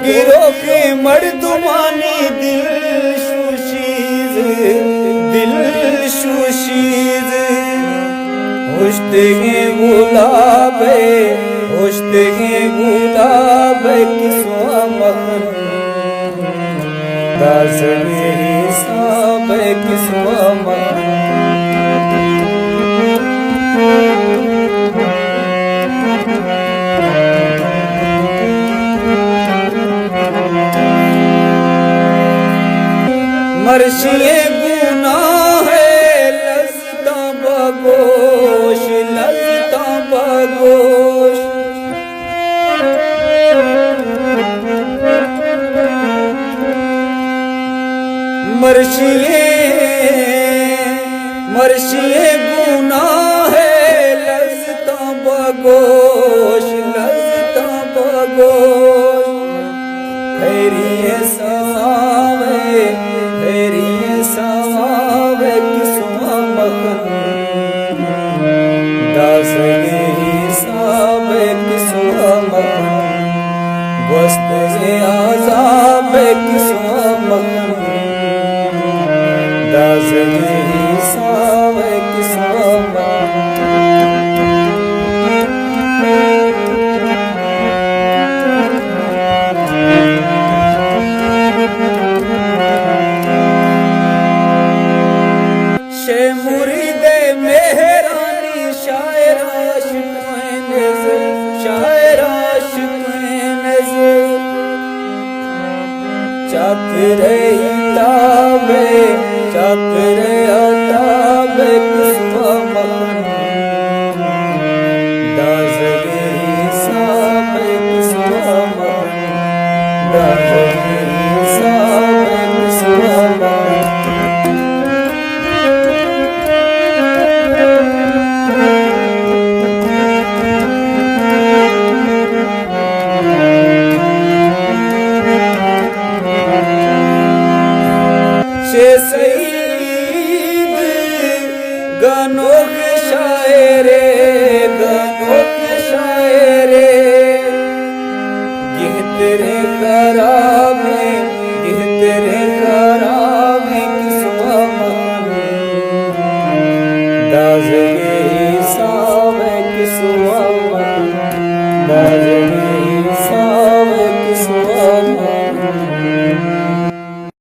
गिरो के मर्दुमानी दिल शुशीद होश्तेगे गुलाबे किस्वा मखन दासगे हिसाब किस्वा मखन मर्शिए गुनाह है लज़्ज़ता बगोश मर्शिए गुनाह है लज़्ज़ता बगोश खैरिए सवावे किस्वा मखन दासगे हिसाब किस्वा मखन गोश्ते आज़ाब किस्वा मखन दासगे हिसाब किस्वा मखन मुरीदे मेहरानी शायर आशिक़ चाकरे ताबे किस्वा मखन दासगे हिसाब किस्वा मखन दासगे हिसाब किस्वा मखन सईद गनों के शायरे गिहतरे खराब